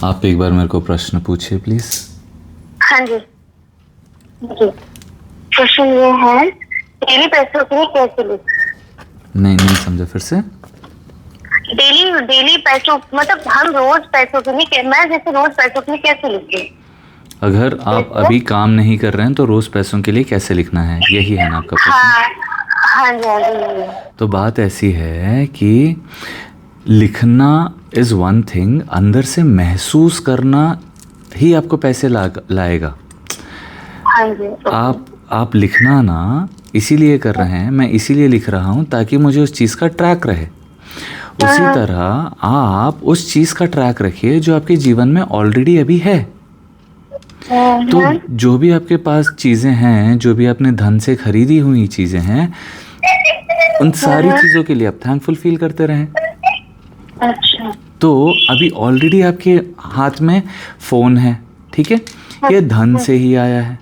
आप एक बार मेरे को प्रश्न पूछिए प्लीज। हाँ जी जी। क्वेश्चन ये है, डेली पैसों के लिए कैसे लिखें? नहीं समझा, फिर से। डेली डेली पैसों मतलब हम रोज पैसों के लिए मैं जैसे रोज पैसों के लिए कैसे लिखती? अगर आप अभी काम नहीं कर रहे हैं तो रोज पैसों के लिए कैसे लिखना है, यही है ना आपका प्रश्न? हाँ हाँ जी हाँ जी। तो बात ऐसी है कि लिखना इज वन थिंग, अंदर से महसूस करना ही आपको पैसे लाएगा। हाँ जी। आप लिखना ना इसीलिए कर रहे हैं, मैं इसीलिए लिख रहा हूँ ताकि मुझे उस चीज़ का ट्रैक रहे। उसी तरह आप उस चीज़ का ट्रैक रखिए जो आपके जीवन में ऑलरेडी अभी है। तो जो भी आपके पास चीज़ें हैं, जो भी आपने धन से खरीदी हुई चीज़ें हैं, उन सारी चीज़ों के लिए आप थैंकफुल फील करते रहें। अच्छा। तो अभी ऑलरेडी आपके हाथ में फ़ोन है, ठीक है, ये धन से ही आया है,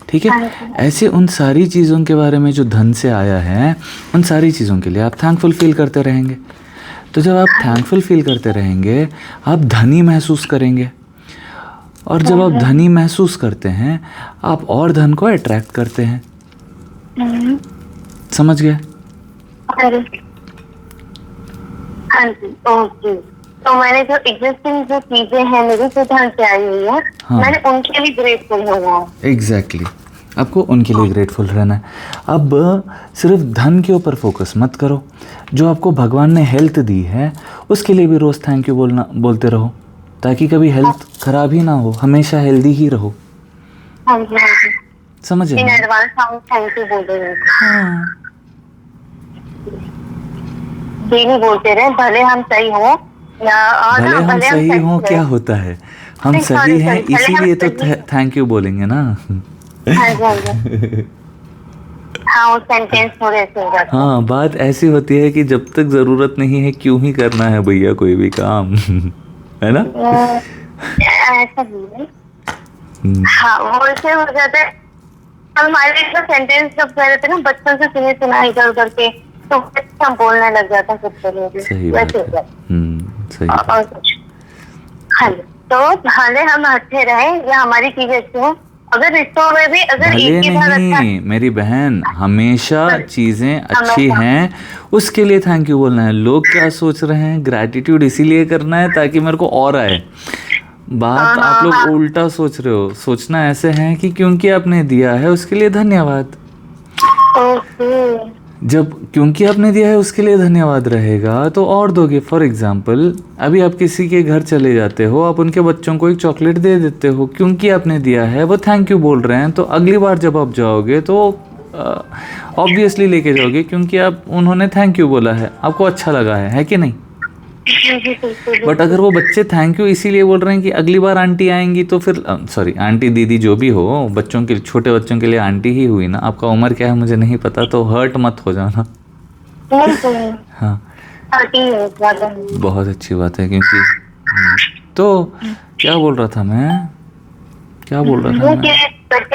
ठीक है। ऐसे उन सारी चीज़ों के बारे में जो धन से आया है, उन सारी चीज़ों के लिए आप थैंकफुल फील करते रहेंगे। तो जब आप थैंकफुल फील करते रहेंगे, आप धनी महसूस करेंगे, और जब आप धनी महसूस करते हैं, आप और धन को अट्रैक्ट करते हैं। समझ गए? हाँ जी, ओके। तो मैंने जो एग्जिस्टिंग जो चीजें हैं मेरी जो धन से आई हुई है, मैंने उनके लिए ग्रेटफुल होना है। एग्जैक्टली, आपको उनके लिए ग्रेटफुल रहना है। अब सिर्फ धन के ऊपर फोकस मत करो, जो आपको भगवान ने हेल्थ दी है उसके लिए भी रोज़ थैंक यू बोलते रहो, ताकि कभी हेल्थ खराब ही ना हो, हमेशा हेल्दी ही रहो। हाँ जी हाँ जी। समझे? इन एडवांस हम थैंक यू बोल रहे हैं। हाँ, डेली बोलते रहे, भले हम सही हो या भले हम सही हों, क्या होता है, हम सही हैं इसीलिए तो थैंक यू बोलेंगे ना। हाँ जी हाँ जी। हाँ, सेंटेंस थोड़े ऐसे हो जाते हैं। हाँ, बात ऐसी होती है कि जब तक ज़रूरत नहीं है क्यों ही करना है भैया कोई भी काम। है ना? ऐसा नहीं है। हाँ, वो ऐसे हो जाता है। हमारे जो सेंटेंस जब कह रहे थे ना बचपन से सुने सुना इधर उधर के, तो हम बोलने लग जाता है सबके लिए। सही बात है। सही बात। और कुछ हाँ, तो भले हम अच्छे रहे या हमारी चीजें अच्छी हो, अगर रिश्तों में भी अगर एक ही बार अच्छा, मेरी बहन, हमेशा चीजें अच्छी हैं उसके लिए थैंक यू बोलना है। लोग क्या सोच रहे हैं, ग्रैटिट्यूड इसीलिए करना है ताकि मेरे को और आए। बात आप लोग उल्टा सोच रहे हो। सोचना ऐसे है कि क्योंकि आपने दिया है उसके लिए धन्यवाद। जब क्योंकि आपने दिया है उसके लिए धन्यवाद रहेगा तो और दोगे। फॉर एग्जाम्पल, अभी आप किसी के घर चले जाते हो, आप उनके बच्चों को एक चॉकलेट दे देते हो, क्योंकि आपने दिया है, वो थैंक यू बोल रहे हैं, तो अगली बार जब आप जाओगे तो ऑब्वियसली लेके जाओगे, क्योंकि आप उन्होंने थैंक यू बोला है, आपको अच्छा लगा है कि नहीं? बट अगर वो बच्चे थैंक यू इसीलिए बोल रहे हैं कि अगली बार आंटी आएंगी, तो फिर सॉरी आंटी दीदी जो भी हो, बच्चों के छोटे बच्चों के लिए आंटी ही हुई ना। आपका उम्र क्या है मुझे नहीं पता, तो हर्ट मत हो जाना। हाँ, बहुत अच्छी बात है। क्योंकि तो क्या बोल रहा था मैं,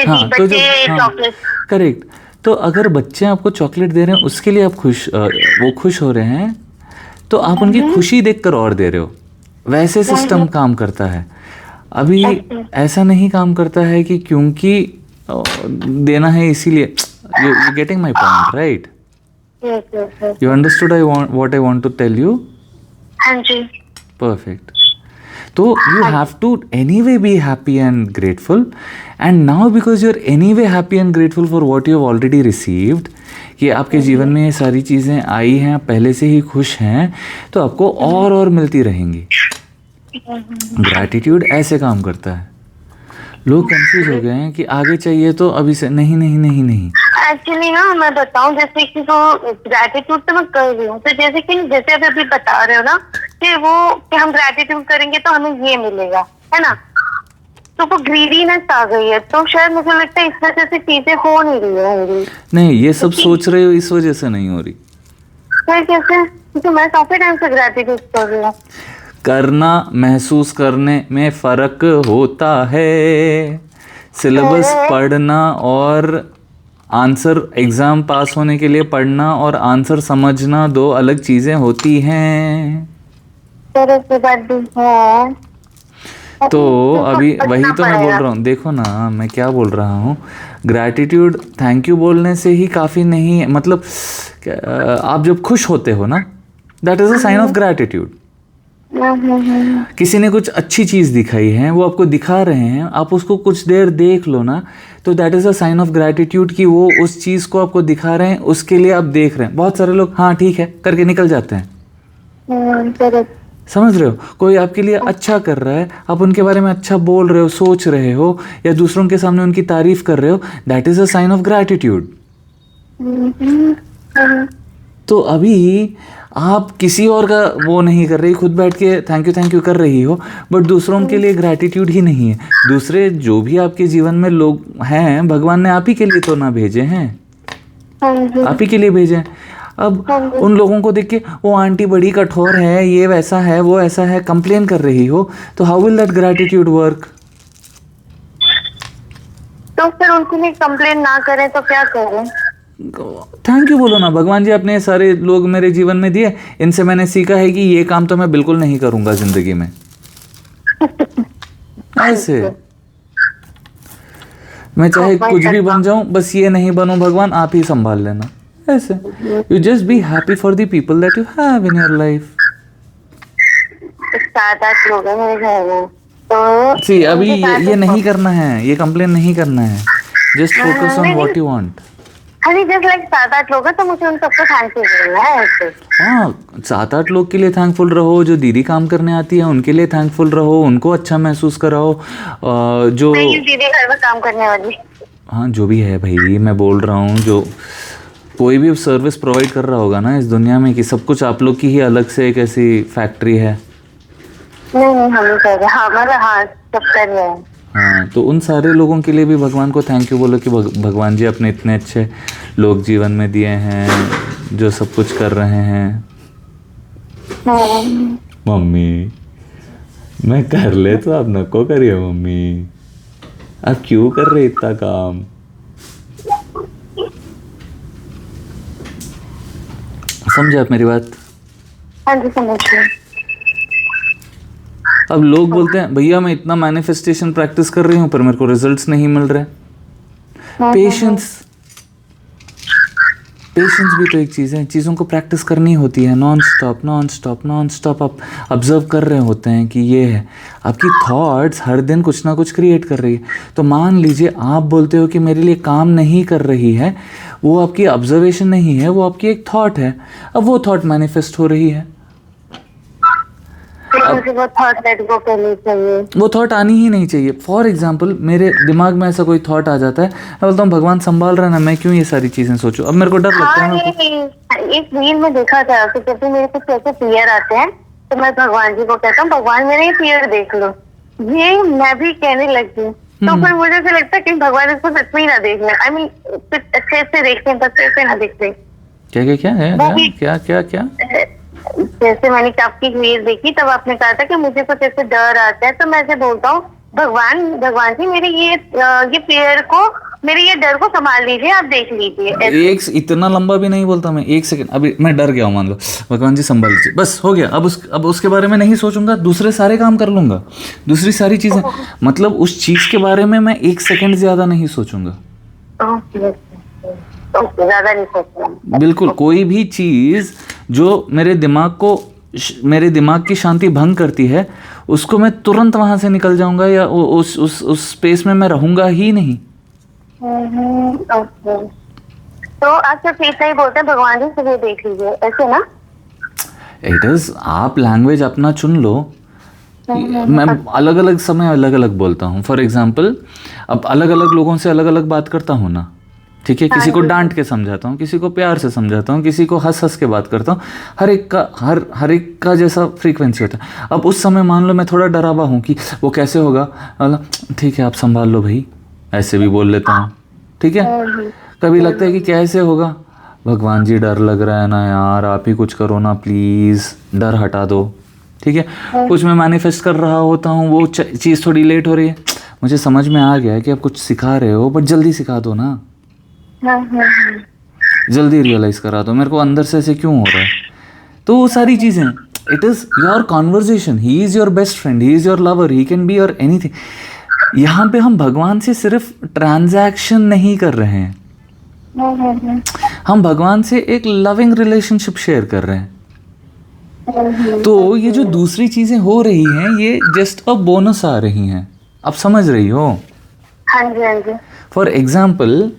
हाँ, तो जो करेक्ट, तो अगर बच्चे आपको चॉकलेट दे रहे हैं उसके लिए आप वो खुश हो रहे हैं, तो आप उनकी खुशी देखकर और दे रहे हो। वैसे सिस्टम काम करता है। अभी ऐसा नहीं काम करता है कि क्योंकि देना है इसीलिए। You getting my point, right? You understood what I want to tell you? हाँ जी। परफेक्ट। तो you have to anyway be happy and grateful, and now because you're anyway happy and grateful for what you have already received, कि आपके जीवन में ये सारी चीज़ें आई हैं, आप पहले से ही खुश हैं, तो आपको और मिलती रहेंगी। ग्रैटिट्यूड ऐसे काम करता है। लोग कंफ्यूज हो गए हैं कि आगे चाहिए तो अभी से नहीं। एक्चुअली ना मैं बताऊं, जैसे कि वो ग्रैटिट्यूड तो मैं कर रही हूँ, तो जैसे अभी बता रहे हो ना कि हम ग्रैटिट्यूड करेंगे तो हमें ये मिलेगा, है ना? तो वो ग्रीडीनेस आ गई है, तो शायद मुझे लगता है इस वजह से चीजें हो नहीं रही है। नहीं, ये सब सोच रहे हो इस वजह से नहीं हो रही। कैसे? क्योंकि मैं काफी टाइम से ग्रैटिट्यूड कर रही हूँ। करना महसूस करने में फर्क होता है। सिलेबस पढ़ना और आंसर, एग्जाम पास होने के लिए पढ़ना और आंसर समझना दो अलग चीजें होती हैं। तो अभी सोचना वही तो मैं बोल पड़ेगा। रहा हूँ, देखो ना मैं क्या बोल रहा हूँ, ग्रैटिट्यूड थैंक यू बोलने से ही काफ़ी नहीं है, मतलब आप जब खुश होते हो ना, that is a sign of gratitude. किसी ने कुछ अच्छी चीज़ दिखाई है, वो आपको दिखा रहे हैं, आप उसको कुछ देर देख लो ना, तो that is a sign of gratitude कि वो उस चीज़ को आपको दिखा रहे हैं, उसके लिए आप देख रहे हैं। बहुत सारे लोग हाँ ठीक है करके निकल जाते हैं, करेक्ट। समझ रहे हो, कोई आपके लिए अच्छा कर रहा है, आप उनके बारे में अच्छा बोल रहे हो, सोच रहे हो, या दूसरों के सामने उनकी तारीफ कर रहे हो, that is a sign of gratitude. तो अभी आप किसी और का वो नहीं कर रही, खुद बैठ के थैंक यू कर रही हो, बट दूसरों के लिए ग्रैटिट्यूड ही नहीं है। दूसरे जो भी आपके जीवन में लोग हैं, भगवान ने आप ही के लिए तो ना भेजे हैं, आप ही के लिए भेजे हैं। अब उन लोगों को देख के वो आंटी बड़ी कठोर है, ये वैसा है, वो ऐसा है, कंप्लेन कर रही हो, तो how will that gratitude work? तो फिर उनके लिए कंप्लेन ना करें तो क्या करें? थैंक यू बोलो ना, भगवान जी आपने सारे लोग मेरे जीवन में दिए, इनसे मैंने सीखा है कि ये काम तो मैं बिल्कुल नहीं करूंगा जिंदगी में, ऐसे। मैं चाहे कुछ भी बन जाऊं, बस ये नहीं बनूं, भगवान आप ही संभाल लेना, ऐसे। You just be happy for the people that you have in your life. 7-8 लोग हैं मेरे घर में, तो सी अभी उनके साथ ये नहीं करना है, ये कंप्लेन नहीं करना है, जस्ट फोकस ऑन नहीं, व्हाट यू वांट। अरे जस्ट लाइक 7-8 लोग हैं, तो मुझे उन सबको थैंक यू बोलना है ऐसे। हाँ 7-8 लोग के लिए थैंकफुल रहो, जो दीदी काम करने आती है उनके लिए थैंकफुल रहो, उनको अच्छा महसूस कराओ, जो मेरी दीदी घर में काम करने वाली। हाँ जो भी है भाई, मैं बोल रहा हूँ, जो कोई भी सर्विस प्रोवाइड कर रहा होगा ना इस दुनिया में, कि सब कुछ आप लोग की ही अलग से एक ऐसी फैक्ट्री है। नहीं हम नहीं कर रहे, हाँ मतलब हाँ सब कर रहे हैं। हाँ तो उन सारे लोगों के लिए भी भगवान को थैंक यू बोलो कि भगवान जी अपने इतने अच्छे लोग जीवन में दिए हैं, जो सब कुछ कर रहे हैं। मम्मी मैं कर ले तो आप नको करिए, मम्मी आप क्यों कर रहे इतना काम? समझे आप मेरी बात? हाँ जी समझ गई। अब लोग बोलते हैं भैया मैं इतना मैनिफेस्टेशन प्रैक्टिस कर रही हूँ पर मेरे को रिजल्ट्स नहीं मिल रहे। पेशेंस, पेशेंस भी तो एक चीज़ है, चीज़ों को प्रैक्टिस करनी होती है, non stop non stop non stop. आप ऑब्जर्व कर रहे होते हैं कि ये है, आपकी थॉट्स हर दिन कुछ ना कुछ क्रिएट कर रही है। तो मान लीजिए आप बोलते हो कि मेरे लिए काम नहीं कर रही है, वो आपकी ऑब्जर्वेशन नहीं है, वो आपकी एक थॉट है। अब वो थॉट मैनिफेस्ट हो रही है, मुझे वो थॉट लेट गो करनी चाहिए। वो थॉट आनी ही नहीं चाहिए। फॉर एग्जाम्पल मेरे दिमाग में ऐसा कोई थॉट आ जाता है, मैं बोलता हूँ भगवान संभाल रहा है ना, मैं क्यों ये सारी चीज़ें सोचूं, अब मेरे को डर लगता है। हाँ एक रील में देखा था कि जब भी मेरे कुछ ऐसे पीयर आते हैं तो मैं भगवान जी को कहता हूँ भगवान मेरे ये पीयर देख लो, ये मैं भी कहने लगती। तो फिर मुझे ऐसा लगता है कि भगवान इसको सच में ही ना देख ले, आई मीन अच्छे से देखते हैं, अच्छे से ना देखते। क्या क्या क्या है, क्या क्या क्या? जैसे मैंने आपकी रील देखी तब आपने कहा था कि मुझे कुछ ऐसे डर आता है, तो मैं ऐसे बोलता हूँ भगवान जी मेरे ये पीयर को, मेरे ये डर को संभाल लीजिए, आप देख लीजिए। एक इतना लंबा भी नहीं बोलता मैं, 1 सेकंड, अभी मैं डर गया हूँ, मान लो भगवान जी संभाल लीजिए, बस हो गया। अब उसके बारे में नहीं सोचूंगा, दूसरे सारे काम कर लूंगा, दूसरी सारी चीजें, मतलब उस चीज के बारे में मैं 1 सेकंड ज्यादा नहीं सोचूंगा। ज्यादा नहीं सोचना बिल्कुल, कोई भी चीज जो मेरे दिमाग की शांति भंग करती है, उसको मैं तुरंत वहां से निकल जाऊंगा, या उस स्पेस में मैं रहूंगा ही नहीं। ओके, तो आप सिर्फ इतना ही बोलते हैं भगवान जी से देख लीजिए, ऐसे ना? इट इज, आप लैंग्वेज अपना चुन लो। मैं अलग अलग समय अलग अलग बोलता हूँ। फॉर एग्जाम्पल अब अलग अलग लोगों से अलग अलग बात करता हूँ ना, ठीक है, किसी को डांट के समझाता हूँ, किसी को प्यार से समझाता हूँ, किसी को हंस हंस के बात करता हूँ, हर एक का जैसा फ्रीक्वेंसी होता है। अब उस समय मान लो मैं थोड़ा डरावा हूँ कि वो कैसे होगा, ठीक है आप संभाल लो भाई, ऐसे भी बोल लेता हूँ, ठीक है। कभी लगता है कि कैसे होगा, भगवान जी डर लग रहा है ना यार, आप ही कुछ करो ना प्लीज़, डर हटा दो, ठीक है। कुछ मैं मैनिफेस्ट कर रहा होता हूँ, वो चीज़ थोड़ी लेट हो रही है, मुझे समझ में आ गया है कि आप कुछ सिखा रहे हो, बट जल्दी सिखा दो ना, जल्दी रियलाइज़ करा दो मेरे को अंदर से ऐसे क्यों हो रहा है। तो वो सारी चीज़ें it is your conversation, he is your best friend, he is your lover, he can be your anything. यहाँ पे हम भगवान से सिर्फ ट्रांजैक्शन नहीं कर रहे हैं, हम भगवान से एक लविंग रिलेशनशिप शेयर कर रहे हैं। तो ये जो दूसरी चीजें हो रही हैं ये जस्ट अ बोनस आ रही हैं, आप समझ रही हो? हाँ जी, हाँ जी, फॉर एग्जाम्पल,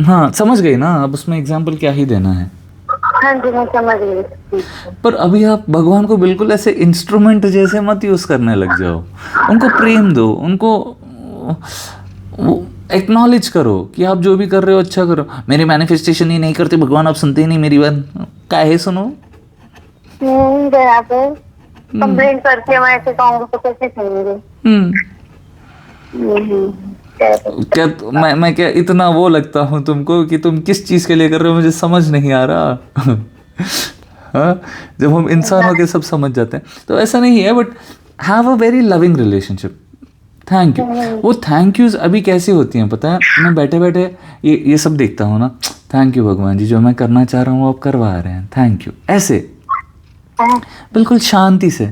हाँ समझ गई ना, अब उसमें एग्जाम्पल क्या ही देना है। हाँ जी, मैं समझ गई। पर अभी आप भगवान को बिल्कुल ऐसे इंस्ट्रूमेंट जैसे मत यूज करने लग जाओ, उनको प्रेम दो, उनको एक्नॉलेज करो कि आप जो भी कर रहे हो अच्छा करो। मेरी मैनिफेस्टेशन ही नहीं करते भगवान, आप सुनते ही नहीं मेरी बात, काहे सुनो। बराबर कंप्लेंट करके मैं ऐसे कहूँगी तो कैसे सुनेंगे? क्या मैं क्या इतना वो लगता हूँ तुमको कि तुम किस चीज के लिए कर रहे हो, मुझे समझ नहीं आ रहा। हाँ, जब हम इंसानों के सब समझ जाते हैं तो ऐसा नहीं है, but have a very loving relationship. Thank you, वो थैंक यूज अभी कैसी होती हैं पता है? मैं बैठे बैठे ये सब देखता हूँ ना, थैंक यू भगवान जी, जो मैं करना चाह रहा हूँ आप करवा रहे हैं, थैंक यू, ऐसे बिल्कुल शांति से।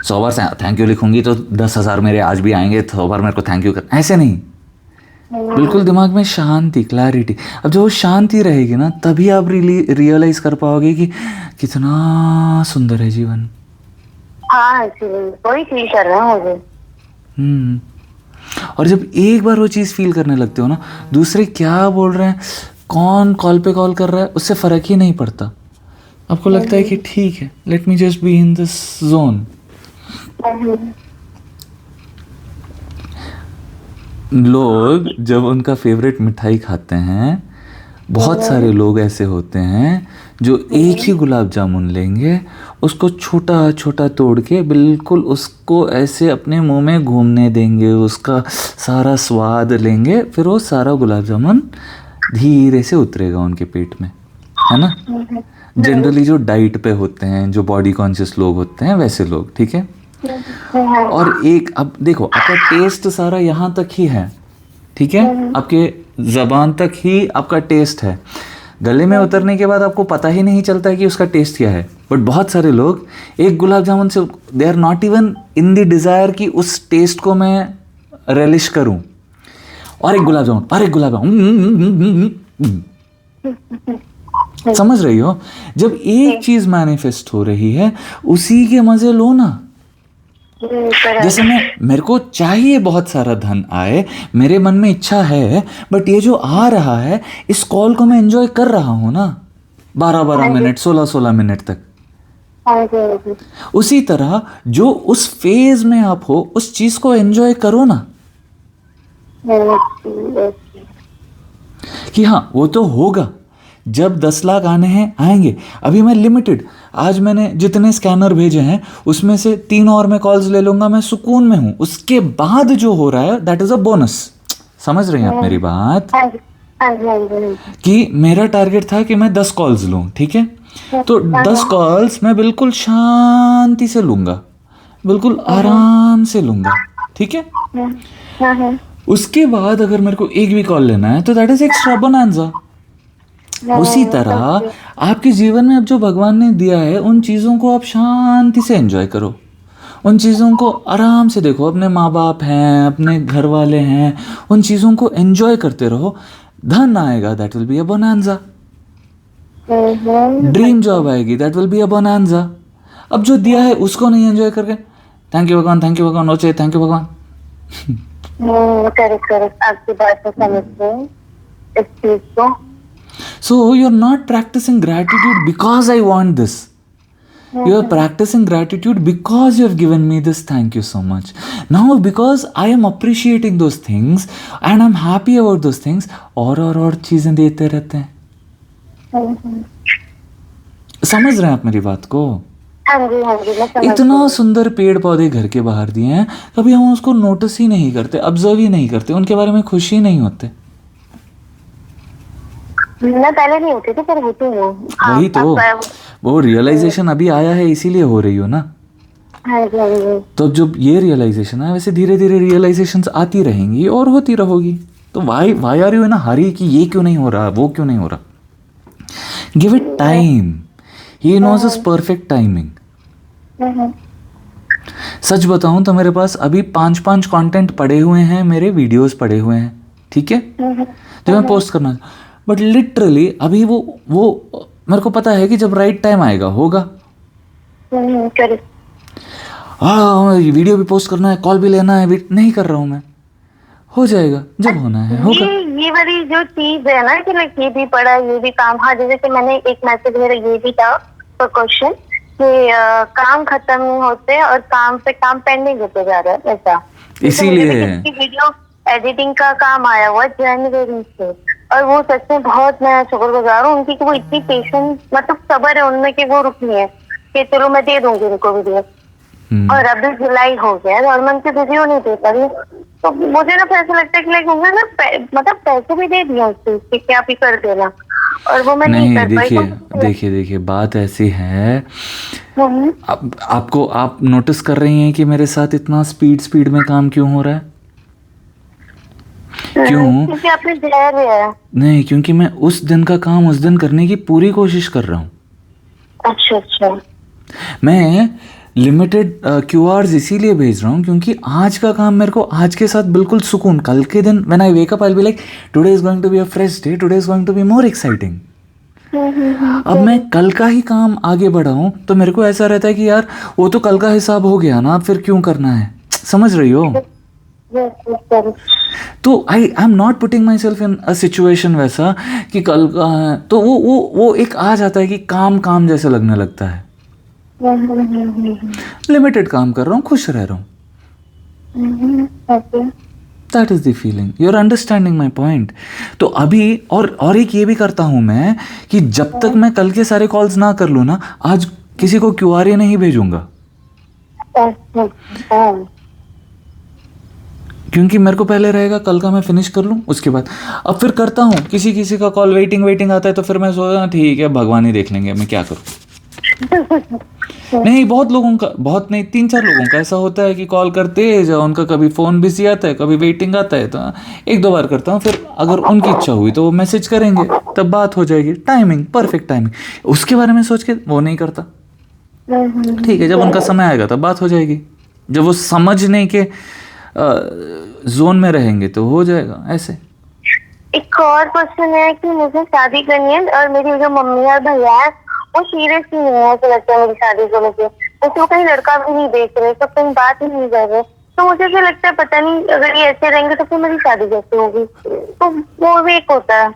100 बार थैंक यू लिखूंगी तो 10,000 मेरे आज भी आएंगे, 100 बार मेरे को थैंक यू कर, ऐसे नहीं, बिल्कुल दिमाग में शांति, क्लैरिटी। अब जब वो शांति रहेगी ना तभी आप रियलाइज कर पाओगे कि कितना सुंदर है जीवन। हाँ जी, वही फील कर रहा हूँ मुझे। और जब एक बार वो चीज़ फील करने लगते हो ना, दूसरे क्या बोल रहे हैं, कौन कॉल पे कॉल कर रहा है, उससे फ़र्क ही नहीं पड़ता। आपको लगता है कि ठीक है, let me just be in this zone. लोग जब उनका फेवरेट मिठाई खाते हैं, बहुत सारे लोग ऐसे होते हैं जो एक ही गुलाब जामुन लेंगे, उसको छोटा छोटा तोड़ के बिल्कुल उसको ऐसे अपने मुंह में घूमने देंगे, उसका सारा स्वाद लेंगे, फिर वो सारा गुलाब जामुन धीरे से उतरेगा उनके पेट में, है ना? जनरली जो डाइट पे होते हैं, जो बॉडी कॉन्शियस लोग होते हैं, वैसे लोग, ठीक है। और एक, अब देखो आपका टेस्ट सारा यहाँ तक ही है, ठीक है, आपके जबान तक ही आपका टेस्ट है, गले में उतरने के बाद आपको पता ही नहीं चलता है कि उसका टेस्ट क्या है। बट बहुत सारे लोग एक गुलाब जामुन से they are not even in the desire कि उस टेस्ट को मैं रेलिश करूं, और एक गुलाब जामुन, और एक गुलाब जामुन, समझ रही हो? जब एक चीज मैनिफेस्ट हो रही है उसी के मजे लो ना। जैसे मेरे को चाहिए बहुत सारा धन आए, मेरे मन में इच्छा है, बट ये जो आ रहा है इस कॉल को मैं एंजॉय कर रहा हूं ना, 12-12 मिनट, 16-16 मिनट तक। उसी तरह जो उस फेज में आप हो उस चीज को एंजॉय करो ना, कि हाँ वो तो होगा, जब 10 लाख आने हैं आएंगे। अभी मैं लिमिटेड, आज मैंने जितने स्कैनर भेजे हैं उसमें से 3 और मैं कॉल्स ले लूंगा, मैं सुकून में हूं। उसके बाद जो हो रहा है दैट इज अ बोनस। समझ रही हैं आप मेरी बात? कि मेरा टारगेट था कि मैं 10 कॉल्स लूं, ठीक है, तो 10 कॉल्स मैं बिल्कुल शांति से लूंगा, बिल्कुल आराम से लूंगा, ठीक है। उसके बाद अगर मेरे को एक भी कॉल लेना है तो दैट इज एक्स्ट्रा बोनांजा। उसी तरह आपके जीवन में अब जो भगवान ने दिया है उन चीज़ों को आप शांति से एंजॉय करो, उन चीज़ों को आराम से देखो। अपने माँ बाप हैं, अपने घर वाले हैं, उन चीज़ों को एंजॉय करते रहो। धन आएगा, that will be a bonanza. Dream job आएगी, that will be a bonanza. अब जो दिया है उसको नहीं एंजॉय करके थैंक यू भगवान, थैंक यू भगवान, ओचे थैंक यू भगवान। करेक्ट, आपकी बात को समझ गई इस चीज को। So you're not practicing gratitude because I want this. You're practicing gratitude because you have given me this. Thank you so much. Now because I am appreciating those things and I'm happy about those things, और चीजें देते रहते हैं। समझ रहे हैं आप मेरी बात को? हाँ जी, हाँ जी, मैं समझ इतना सुंदर पेड़ पौधे घर के बाहर दिए हैं, कभी हम उसको नोटिस ही नहीं करते, ऑब्जर्व ही नहीं करते, उनके बारे में खुश ही नहीं होते। मैं पहले नहीं होती थी, पर होती हूँ। वही तो, वो रियलाइजेशन अभी आया है इसीलिए हो रही हो ना। हाँ जी, हाँ जी। तो जब ये रियलाइजेशन है, वैसे धीरे धीरे रियलाइजेशंस आती रहेंगी और होती रहोगी। तो वाई आर यू ना हरी कि ये क्यों नहीं हो रहा, वो क्यों नहीं हो रहा? Give it time. He knows is perfect timing. हम्म, सच बताऊं तो मेरे पास अभी 5 कंटेंट पड़े हुए हैं, मेरे वीडियोस पड़े हुए हैं, ठीक है, जो मैं पोस्ट करना, बट लिटरली अभी वो मेरे को पता है कि जब राइट टाइम आएगा होगा। करेक्ट। हाँ, ये वीडियो भी पोस्ट करना है, कॉल भी लेना है, नहीं कर रहा हूँ मैं, हो जाएगा जब होना है होगा। ये वाली जो चीज है ना कि लाइक ये भी पड़ा, ये भी काम, हाँ जैसे कि मैंने एक मैसेज मेरा ये भी था पर क्वेश्चन कि काम खत्म नहीं होते और काम पे काम पेंडिंग होते जा रहा है ऐसा। इसीलिए वीडियो एडिटिंग का काम आया हुआ जनवरी से, और वो सच में बहुत मैं शुक्रगुजार हूँ उनकी कि वो इतनी पेशेंस, मतलब सब्र है उनमें कि वो रुकी है कि चलो मैं दे दूंगी उनको वीडियो। और अभी जुलाई हो गया और मैं उनकी वीडियो नहीं दे पा रही, तो मुझे ना ऐसा लगता है कि लाइक उन्होंने ना मतलब पैसे भी दे दिए उस चीज के कि आप ही कर देना, और वो मैं नहीं कर पाई। देखिए बात ऐसी है, आपको आप नोटिस कर रही हैं कि मेरे साथ इतना स्पीड में काम क्यों हो रहा है? क्यों? क्योंकि आपने धैर्य है। नहीं, क्योंकि मैं उस दिन का काम उस दिन करने की पूरी कोशिश कर रहा हूँ। अच्छा। मैं लिमिटेड क्यूआर्स इसीलिए भेज रहा हूँ क्योंकि आज का काम मेरे को आज के साथ बिल्कुल सुकून, कल के दिन when I wake up I will be like today is going to be a fresh day, today is going to be more exciting. अब मैं कल का ही काम आगे बढ़ाऊं तो मेरे को ऐसा रहता है कि यार वो तो कल का हिसाब हो गया ना, फिर क्यों करना है, समझ रही हो? तो I am not putting my self in a situation वैसा कि कल का है, तो वो एक आ जाता है कि काम जैसा लगने लगता है। लिमिटेड काम कर रहा हूँ, खुश रह रहा हूँ। That is the feeling, you are understanding my point. तो अभी और एक ये भी करता हूँ मैं कि जब तक मैं कल के सारे कॉल्स ना कर लूँ ना, आज किसी को क्यूआरए नहीं भेजूंगा, क्योंकि मेरे को पहले रहेगा कल का मैं फिनिश कर लूँ उसके बाद। अब फिर करता हूँ किसी का कॉल वेटिंग आता है तो फिर मैं सोचता ठीक है भगवान ही देख लेंगे, मैं क्या करूँ। नहीं, बहुत लोगों का, बहुत नहीं 3-4 लोगों का ऐसा होता है कि कॉल करते जाओ, उनका कभी फ़ोन बिजी आता है, कभी वेटिंग आता है, तो 1-2 बार करता हूँ, फिर अगर उनकी इच्छा हुई तो वो मैसेज करेंगे, तब बात हो जाएगी। टाइमिंग, परफेक्ट टाइमिंग, उसके बारे में सोच के वो नहीं करता। ठीक है, जब उनका समय आएगा तब बात हो जाएगी, जब वो समझने के जोन में रहेंगे तो हो जाएगा ऐसे। एक और क्वेश्चन है कि मुझे शादी करनी है और मेरी जो मम्मी और भैया है वो सीरियस नहीं है, ऐसा लगता है मेरी शादी को लेके, जैसे वो कहीं लड़का भी नहीं देख रहे, तो कहीं बात ही नहीं कर रहे, तो मुझे ऐसा लगता है पता नहीं अगर ये ऐसे रहेंगे तो फिर मेरी शादी कैसे होगी, तो वो भी एक होता है।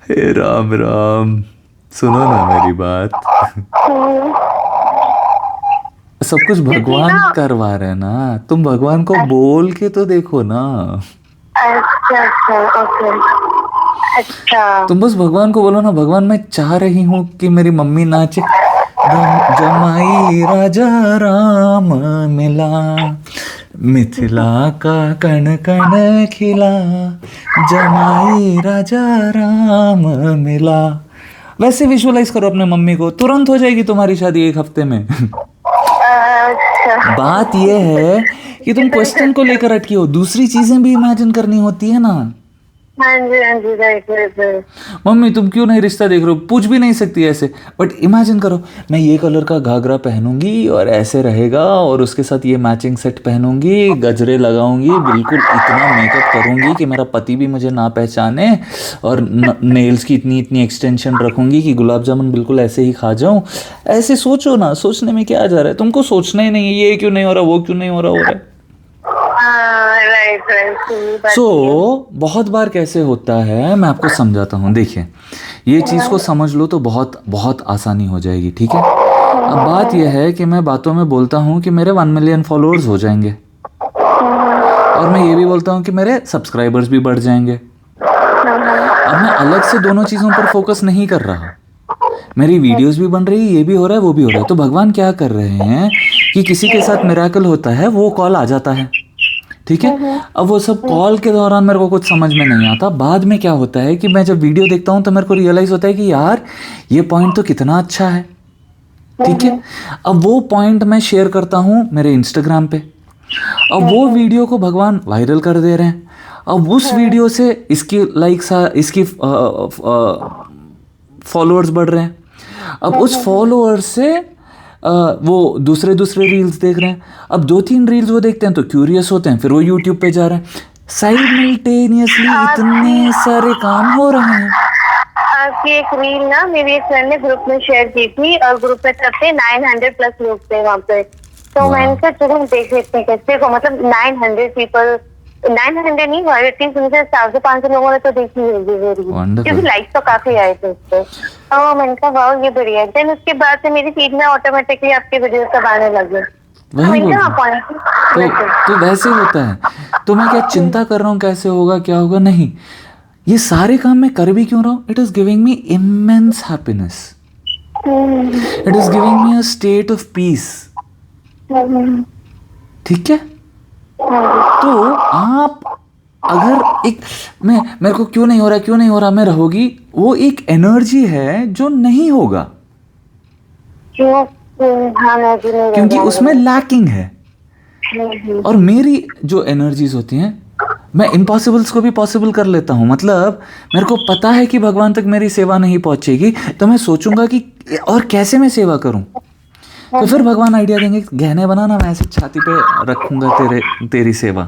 हे राम राम, सुनो ना मेरी बात, सब कुछ भगवान करवा रहे हैं ना, तुम भगवान को बोल के तो देखो ना। अच्छा ओके, अच्छा तुम बस भगवान को बोलो ना, भगवान मैं चाह रही हूँ कि मेरी मम्मी नाचे, जमाई राजा राम मिला, मिथिला का कण कण खिला, जमाई राजा राम मिला। वैसे विजुअलाइज करो अपने मम्मी को, तुरंत हो जाएगी तुम्हारी शादी 1 हफ्ते में। बात यह है कि तुम क्वेश्चन को लेकर अटकी हो, दूसरी चीजें भी इमेजिन करनी होती है ना। हाँ जी राइट। मम्मी तुम क्यों नहीं रिश्ता देख रहे हो, पूछ भी नहीं सकती ऐसे, बट इमेजिन करो मैं ये कलर का घाघरा पहनूंगी और ऐसे रहेगा, और उसके साथ ये मैचिंग सेट पहनूंगी, गजरे लगाऊंगी, बिल्कुल इतना मेकअप करूंगी कि मेरा पति भी मुझे ना पहचाने, और नेल्स की इतनी एक्सटेंशन रखूंगी कि गुलाब जामुन बिल्कुल ऐसे ही खा जाऊं। ऐसे सोचो ना, सोचने में क्या जा रहा है, तुमको सोचना ही नहीं है ये क्यों नहीं हो रहा, वो क्यों नहीं हो रहा है। बहुत बार कैसे होता है मैं आपको समझाता हूँ, देखिए ये चीज़ को समझ लो तो बहुत बहुत आसानी हो जाएगी, ठीक है। अब बात यह है कि मैं बातों में बोलता हूँ कि मेरे 1 मिलियन फॉलोअर्स हो जाएंगे, और मैं ये भी बोलता हूँ कि मेरे सब्सक्राइबर्स भी बढ़ जाएंगे। अब मैं अलग से दोनों चीज़ों पर फोकस नहीं कर रहा, मेरी वीडियोस भी बन रही है, ये भी हो रहा है, वो भी हो रहा है। तो भगवान क्या कर रहे हैं कि किसी के साथ मिरेकल होता है, वो कॉल आ जाता है, ठीक है। अब वो सब कॉल के दौरान मेरे को कुछ समझ में नहीं आता, बाद में क्या होता है कि मैं जब वीडियो देखता हूँ तो मेरे को रियलाइज होता है कि यार ये पॉइंट तो कितना अच्छा है, ठीक है। अब वो पॉइंट मैं शेयर करता हूँ मेरे इंस्टाग्राम पे, अब वो वीडियो को भगवान वायरल कर दे रहे हैं, अब उस वीडियो से इसकी लाइक्स, इसकी फॉलोअर्स बढ़ रहे हैं, अब उस फॉलोअर से वो दूसरे रील्स देख रहे हैं। अब 2-3 रील्स वो देखते हैं तो क्यूरियस होते हैं, फिर वो यूट्यूब पे जा रहे हैं। साइमल्टेनियसली इतने सारे काम हो रहे हैं। आपकी एक रील ना मेरी एक फ्रेंड ने ग्रुप में शेयर की थी, और ग्रुप में तब से 900 प्लस लोग थे वहाँ पे। तो मैंने कहा चलो देख लेते हैं कैसे को, मतलब 900 पीपल, 900 नहीं हुआ, एटलीस्ट उनसे 400-500 लोगों ने तो देखी होगी वो रील, क्योंकि लाइक्स तो काफी आए थे उस पे। तो मैंने कहा वाह ये बढ़िया है। देन उसके बाद से मेरी फीड में ऑटोमेटिकली आपके वीडियो सब आने लगे। वही तो वैसे होता है। तो मैं क्या चिंता कर रहा हूँ कैसे होगा क्या होगा, नहीं, ये सारे काम मैं कर भी क्यों रहा हूँ? It is giving me immense happiness, it is giving me a state of peace. ठीक है, तो आप अगर एक मेरे को क्यों नहीं हो रहा मैं रहोगी, वो एक एनर्जी है जो नहीं होगा, क्योंकि उसमें लैकिंग है। और मेरी जो एनर्जीज होती हैं, मैं इम्पॉसिबल्स को भी पॉसिबल कर लेता हूँ। मतलब मेरे को पता है कि भगवान तक मेरी सेवा नहीं पहुंचेगी, तो मैं सोचूंगा कि और कैसे मैं सेवा करूं। तो फिर भगवान आइडिया देंगे, गहने बनाना, मैं ऐसे छाती पे रखूंगा तेरी सेवा।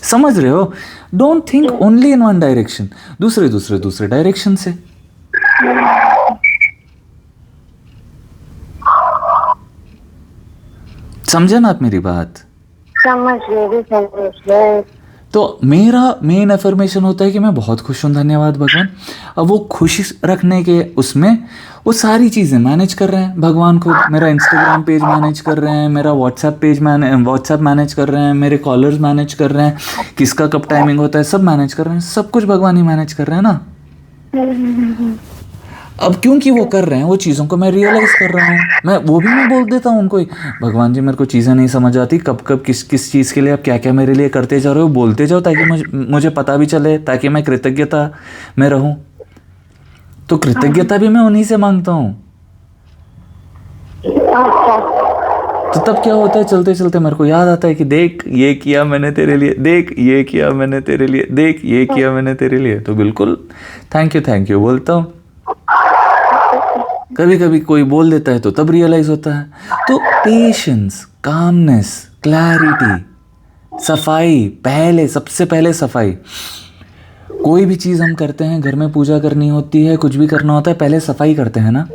समझ रहे हो? Don't think only in one direction, दूसरे डायरेक्शन से। समझे ना आप मेरी बात? समझ गए। तो मेरा मेन अफर्मेशन होता है कि मैं बहुत खुश हूँ, धन्यवाद भगवान। अब वो खुशी रखने के उसमें वो सारी चीज़ें मैनेज कर रहे हैं भगवान खुद। मेरा इंस्टाग्राम पेज मैनेज कर रहे हैं, मेरा व्हाट्सएप मैनेज कर रहे हैं, मेरे कॉलर्स मैनेज कर रहे हैं, किसका कब टाइमिंग होता है सब मैनेज कर रहे हैं। सब कुछ भगवान ही मैनेज कर रहे हैं ना। अब क्योंकि वो कर रहे हैं, वो चीज़ों को मैं रियलाइज कर रहा हूँ। मैं बोल देता हूँ उनको, भगवान जी मेरे को चीज़ें नहीं समझ आती, कब किस चीज़ के लिए आप क्या मेरे लिए करते जा रहे हो, बोलते जाओ ताकि मुझे पता भी चले, ताकि मैं कृतज्ञता में रहूँ। तो कृतज्ञता भी मैं उन्हीं से मांगता हूँ। तो तब क्या होता है, चलते चलते मेरे को याद आता है कि देख ये किया मैंने तेरे लिए, देख ये किया मैंने तेरे लिए, देख ये किया मैंने तेरे लिए। तो बिल्कुल थैंक यू बोलता हूँ। कभी कभी कोई बोल देता है तो तब रियलाइज होता है। तो पेशेंस, कामनेस, क्लैरिटी, सफाई, सबसे पहले सफाई। कोई भी चीज़ हम करते हैं, घर में पूजा करनी होती है, कुछ भी करना होता है, पहले सफाई करते हैं ना।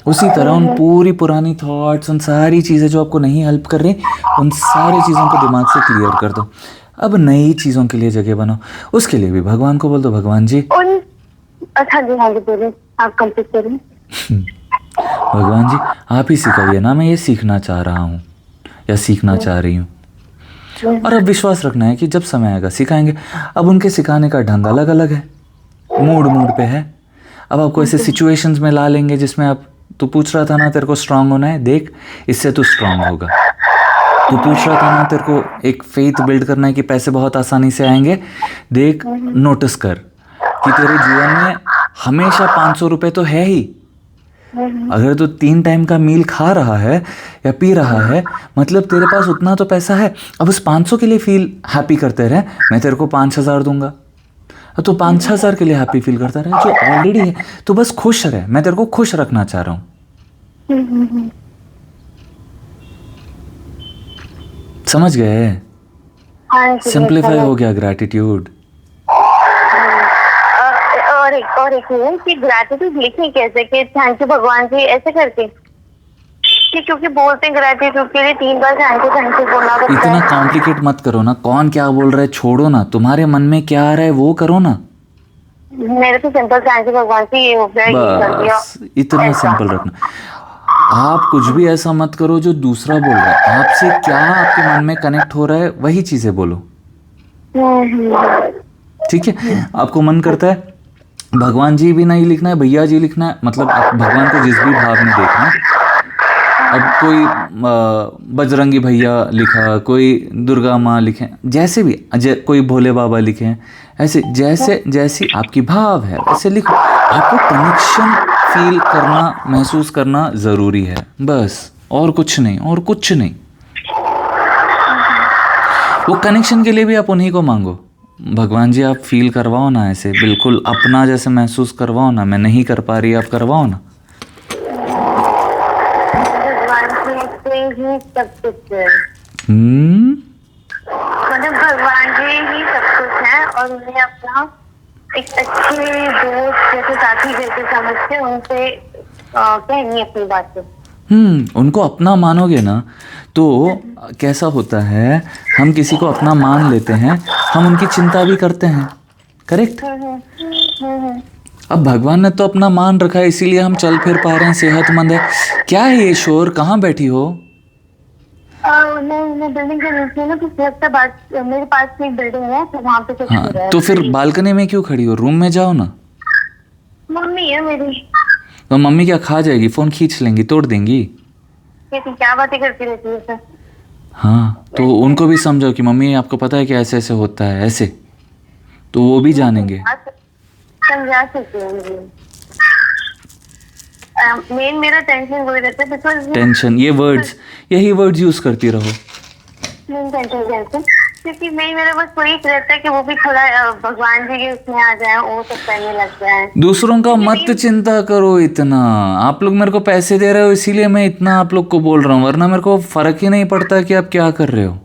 उसी तरह उन पूरी पुरानी थॉट्स, उन सारी चीज़ें जो आपको नहीं हेल्प कर रही, उन सारी चीज़ों को दिमाग से क्लियर कर दो। अब नई चीज़ों के लिए जगह बनाओ। उसके लिए भी भगवान को बोल दो, भगवान जी आप कंप्लीट करें। भगवान जी आप ही सिखाइए ना, मैं ये सीखना चाह रहा हूँ या सीखना चाह रही हूँ। और अब विश्वास रखना है कि जब समय आएगा सिखाएंगे। अब उनके सिखाने का ढंग अलग अलग है, मूड पे है। अब आपको ऐसे सिचुएशंस में ला लेंगे जिसमें तू पूछ रहा था ना तेरे को स्ट्रांग होना है, देख इससे तू स्ट्रांग होगा। तू पूछ रहा था ना तेरे को एक फेथ बिल्ड करना है कि पैसे बहुत आसानी से आएंगे, देख नोटिस कर कि तेरे जीवन में हमेशा 500 रुपये तो है ही। अगर तू 3 टाइम का मील खा रहा है या पी रहा है, मतलब तेरे पास उतना तो पैसा है। अब उस 500 के लिए फील हैप्पी करते रहे, मैं तेरे को 5,000 दूंगा, तो 5,000 के लिए हैप्पी फील करता रहे जो ऑलरेडी है। तो बस खुश रहे, मैं तेरे को खुश रखना चाह रहा हूँ। समझ गए? सिंप्लीफाई हो गया ग्रैटिट्यूड। और एक है कि ग्रैटिट्यूड लिखनी कैसे, कि थैंक यू भगवान जी ऐसे करके, क्योंकि बोलते हैं ग्रैटिट्यूड के लिए 3 बार थैंक यू बोलना पड़ता है। इतना कॉम्प्लिकेट मत करो ना, कौन क्या बोल रहा है छोड़ो ना, तुम्हारे मन में क्या आ रहा है वो करो ना। मेरे तो सिंपल थैंक यू भगवान जी ये हो गया, ये कर दिया, इतना सिंपल रखना। आप कुछ भी ऐसा मत करो जो दूसरा बोल रहा है, आपसे क्या आपके मन में कनेक्ट हो रहा है वही चीजें बोलो। ठीक है? आपको मन करता है भगवान जी भी नहीं लिखना है, भैया जी लिखना है, मतलब आप भगवान को जिस भी भाव में देखना। अब कोई बजरंगी भैया लिखा, कोई दुर्गा माँ लिखे, जैसे भी कोई भोले बाबा लिखे, ऐसे जैसी आपकी भाव है वैसे लिखो। आपको कनेक्शन फील करना, महसूस करना ज़रूरी है, बस और कुछ नहीं, और कुछ नहीं। वो कनेक्शन के लिए भी आप उन्हीं को मांगो, भगवान जी आप फील करवाओ ना, ऐसे बिल्कुल अपना जैसे महसूस करवाओ ना, मैं नहीं कर पा रही, आप करवाओ ना। भगवान से ही सब कुछ है, हम्म। मतलब भगवान जी ही सब कुछ है, और उन्हें अपना एक अच्छे दोस्त जैसे साथी जैसे समझ के उनसे कहनी अपनी बातें। उनको अपना मानोगे ना तो कैसा होता है, हम किसी को अपना मान लेते हैं, हम उनकी चिंता भी करते हैं, करेक्ट। अब भगवान ने तो अपना मान रखा है, इसीलिए हम चल फिर पा रहे हैं, सेहतमंद है। क्या है ये शोर, कहाँ बैठी हो? मैं बिल्डिंग के नीचे ना, कुछ लगता बात, मेरे पास में एक बिल्डिंग है तो वहाँ पे कुछ हो रहा हाँ है। तो फिर बालकनी में क्यों खड़ी हो, रूम में जाओ ना। मम्मी है मेरी। तो मम्मी क्या खा जाएगी, फोन खींच लेंगी, तोड़ देंगी। कहती क्या बातें करती रहती है सर। हाँ तो उनको भी समझाओ कि मम्मी आपको पता है कि ऐसे ऐसे होता है ऐसे, तो वो भी जानेंगे। समझा सकती हूँ मुझे। मेन मेरा टेंशन वही रहता है, बिकॉज टेंशन, ये वर्ड्स, यही वर्ड्स यूज करती रहो। मेन टेंशन क्योंकि मेरा बस वही रहता है कि वो भी थोड़ा भगवान जी के उसमें आ जाए, वो सब करने लग जाए। दूसरों का मत चिंता करो इतना, आप लोग मेरे को पैसे दे रहे हो इसीलिए मैं इतना आप लोग को बोल रहा हूँ, वरना मेरे को फर्क ही नहीं पड़ता कि आप क्या कर रहे हो।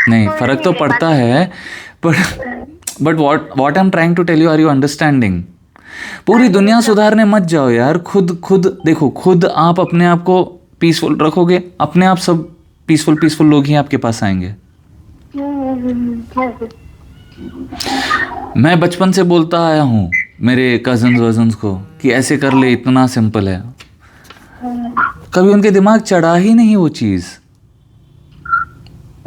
नहीं फर्क तो पड़ता है, but what I am trying to tell you, are you understanding? पूरी दुनिया सुधारने मत जाओ यार, खुद देखो, खुद आप अपने आप को पीसफुल रखोगे, अपने आप सब पीसफुल लोग ही आपके पास आएंगे। मैं बचपन से बोलता आया हूँ मेरे कजन्स को कि ऐसे कर ले, इतना सिंपल है, कभी उनके दिमाग चढ़ा ही नहीं वो चीज़।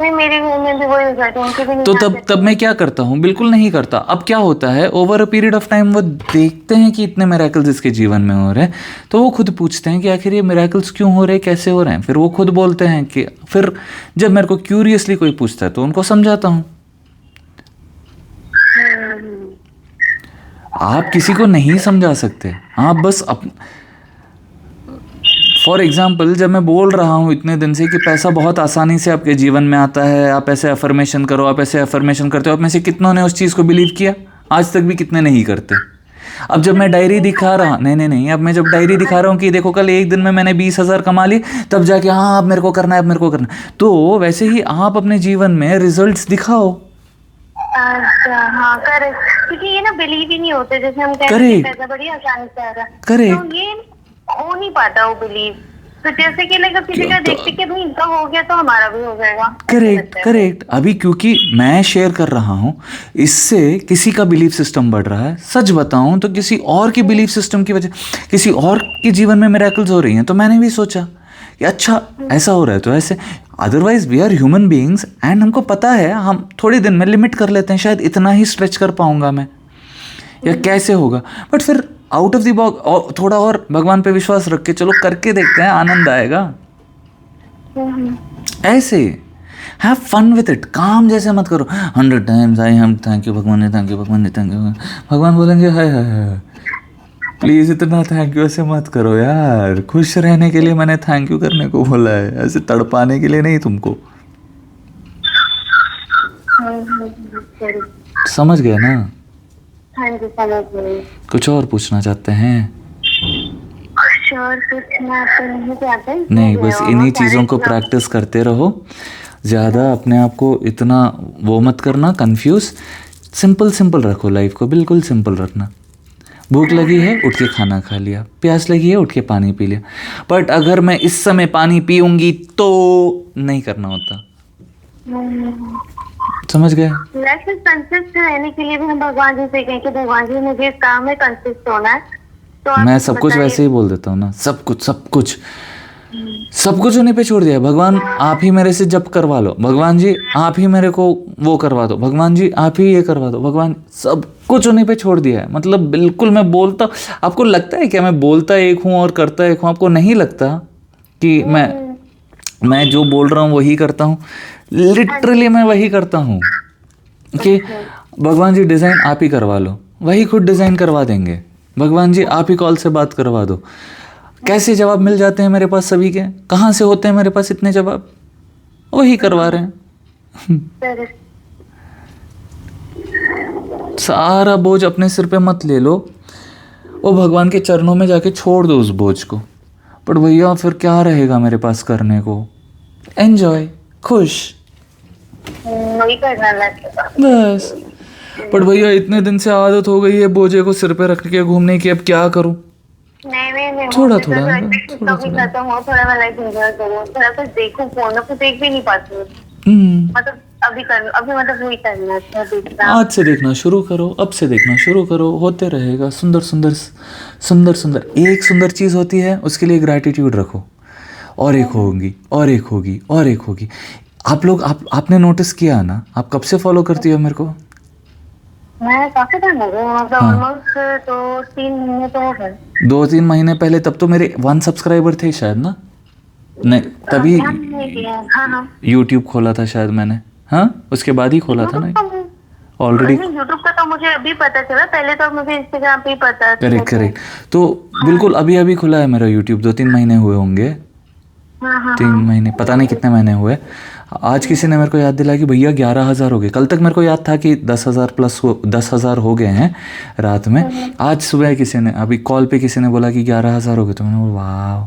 मेरे घर में भी वही हो जाता है, उनके भी नहीं तो आते। तब मैं क्या करता हूँ, बिल्कुल नहीं करता। अब क्या होता है, over a period of time वो देखते हैं कि इतने मिरेकल्स इसके जीवन में हो रहे हैं, तो वो खुद पूछते हैं कि आखिर ये मिरेकल्स क्यों हो रहे हैं, कैसे हो रहे हैं। फिर वो खुद बोलते हैं कि, फिर जब मेरे को क्यूरियसली कोई पूछता है तो उनको समझाता हूँ। आप किसी को नहीं समझा सकते, आप बस फॉर एग्जाम्पल जब मैं बोल रहा हूँ इतने दिन से कि पैसा बहुत आसानी से आपके जीवन में आता है, आप ऐसे अफर्मेशन करो, आप ऐसे अफर्मेशन करते हो, आप में से कितनों ने उस चीज़ को बिलीव किया? आज तक भी कितने नहीं करते। अब जब मैं डायरी दिखा रहा, नहीं, अब मैं जब डायरी दिखा रहा हूँ कि देखो कल एक दिन में मैंने 20,000 कमा ली, तब जाके हाँ अब मेरे को करना है, अब मेरे को करना है। तो वैसे ही आप अपने जीवन में रिजल्ट्स दिखाओ। अच्छा हाँ करेक्ट, क्योंकि ये ना बिलीव ही नहीं होते, जैसे हम कहते हैं पैसा बड़ी आसानी से आ रहा है, तो ये हो नहीं पाता वो बिलीव। तो जैसे कि लगा किसी का देखते कि भाई इनका हो गया तो हमारा भी हो जाएगा। करेक्ट। अभी क्योंकि मैं शेयर कर रहा हूँ, इससे किसी का बिलीफ सिस्टम बढ़ रहा है। सच बताऊं तो किसी और के बिलीफ सिस्टम की वजह, किसी और के जीवन में मिरेकल्स हो रही हैं, तो मैंने भी सोचा कि अच्छा ऐसा हो रहा है तो ऐसे। Otherwise we are human beings and हमको पता है हम थोड़े दिन में लिमिट कर लेते हैं, शायद इतना ही स्ट्रेच कर पाऊंगा मैं, या कैसे होगा। बट फिर आउट ऑफ द बॉक्स थोड़ा और भगवान पे विश्वास रख के चलो करके देखते हैं, आनंद आएगा। ऐसे हैव फन विथ इट, काम जैसे मत करो 100 times I am thank you भगवान ने, थैंक यू भगवान ने, थैंक यू। भगवान बोलेंगे हाय प्लीज इतना थैंक यू ऐसे मत करो यार, खुश रहने के लिए मैंने थैंक यू करने को बोला है, ऐसे तड़पाने के लिए नहीं तुमको। समझ गए ना? हाँ जी समझ गई। कुछ और पूछना चाहते हैं? कुछ और पूछना तो नहीं चाहते। नहीं, बस इन्हीं चीज़ों को प्रैक्टिस करते रहो, ज़्यादा अपने आप को इतना वो मत करना कंफ्यूज। सिंपल रखो लाइफ को, बिल्कुल सिंपल रखना। भूख लगी है उठ के खाना खा लिया, प्यास लगी है उठ के पानी पी लिया। बट अगर मैं इस समय पानी पीऊंगी तो नहीं करना होता। समझ गए? वैसे कंसिस्ट रहने के लिए भी हम भगवान जी से कहें कि भगवान जी मुझे इस काम में कंसिस्ट होना है, तो मैं सब कुछ वैसे ही बोल देता हूँ ना, सब कुछ उन्हीं पे छोड़ दिया। भगवान आप ही मेरे से जप करवा लो, भगवान जी आप ही मेरे को वो करवा दो, भगवान जी आप ही ये करवा दो, भगवान, सब कुछ उन्हीं पे छोड़ दिया है। मतलब बिल्कुल मैं बोलता, आपको लगता है क्या मैं बोलता एक हूँ और करता एक हूँ? आपको नहीं लगता कि मैं जो बोल रहा हूँ वही करता हूँ? लिटरली मैं वही करता हूँ कि भगवान जी डिज़ाइन आप ही करवा लो, वही खुद डिज़ाइन करवा देंगे। भगवान जी आप ही कॉल से बात करवा दो। कैसे जवाब मिल जाते हैं मेरे पास सभी के? कहाँ से होते हैं मेरे पास इतने जवाब? वही करवा रहे हैं। सारा बोझ अपने सिर पे मत ले लो, वो भगवान के चरणों में जाके छोड़ दो उस बोझ को। पर भैया फिर क्या रहेगा मेरे पास करने को? एंजॉय, खुश, वही करना लगता। बस। पर भैया इतने दिन से आदत हो गई है बोझे को सिर पे रख के घूमने की, अब क्या करूं? नहीं थोड़ा मुझे तो थोड़ा, लगता है कि थोड़ा कभी थोड़ा। खत्म हो, थोड़ा मैं लाइफ एंजॉय करूँ, थोड़ा कुछ देखूं, फोन में कुछ देख भी नहीं पाती हूँ। मतलब अभी मतलब वही करना है, देखना। आज से देखना शुरू करो, अब से देखना शुरू करो, होते रहेगा। सुंदर सुंदर सुंदर सुंदर, एक सुंदर चीज़ होती है उसके लिए ग्रैटिट्यूड रखो, और एक होगी और एक होगी और एक होगी। आप लोग आपने नोटिस किया ना, आप कब से फॉलो करती हो मेरे को? मैं काफी टाइम हो गया, मतलब हाँ। ऑलमोस्ट तो 3 महीने तो हो गए। 2-3 महीने पहले तब तो मेरे 1 सब्सक्राइबर थे शायद ना, नहीं तभी ध्यान नहीं दिया। हाँ यूट्यूब खोला था शायद मैंने। हाँ, उसके बाद ही खोला था ना ऑलरेडी। यूट्यूब का तो मुझे अभी पता चला, पहले तो मुझे इंस्टाग्राम पे ही पता था। Correct correct. तो बिल्कुल अभी अभी खुला है मेरा यूट्यूब, 2-3 महीने हुए होंगे। हाँ 3 महीने, पता नहीं कितने महीने हुए। आज किसी ने मेरे को याद दिलाया कि भैया 11,000 हो गए। कल तक मेरे को याद था कि 10,000 प्लस 10,000 हो गए हैं रात में। आज सुबह किसी ने, अभी कॉल पे किसी ने बोला कि 11,000 हो गए, तो मैंने बोला वाह।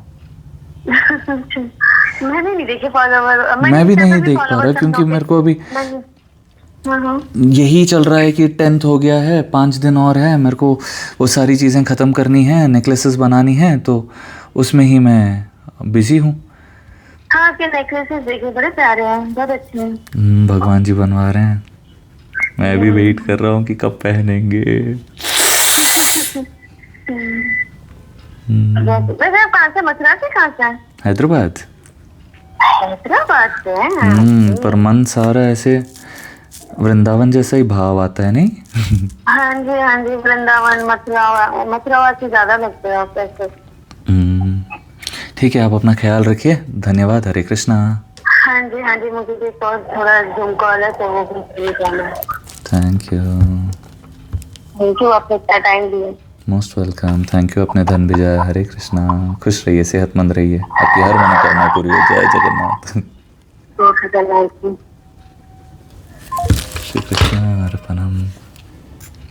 मैंने नहीं देखे फॉलोवर, मैं भी नहीं देख पा रहा क्योंकि मेरे को अभी यही चल रहा है कि 10th हो गया है, 5 दिन और है मेरे को वो सारी चीज़ें ख़त्म करनी है, नेकलेसेस बनानी है, तो उसमें ही मैं बिजी हूँ। हाँ के नेकलेसेस देखे, बड़े प्यारे हैं, बहुत अच्छे हैं। भगवान जी बनवा रहे हैं, मैं भी वेट कर रहा हूँ कि कब पहनेंगे। वैसे आप कहाँ से, मथुरा से? कहाँ से? हैदराबाद। हैदराबाद से हैं? पर मन सारा ऐसे वृंदावन जैसा ही भाव आता है नहीं? हाँ जी, वृंदावन, मथुरा से ज्यादा लगते हैं आप ऐसे। ठीक है, आप अपना ख्याल रखिए। धन्यवाद। हरे कृष्णा। हाँ जी, मुझे भी थोड़ा जूम कॉल है तो वो भी जाना है। थैंक यू, आपने इतना टाइम दिया। Most welcome. Thank you. अपने धन भिजाया। हरे कृष्णा। खुश रहिए, सेहतमंद रहिए, आपकी हर मनोकामना पूरी हो। जय जगन्नाथ। तो श्री कृष्ण अर्पणम।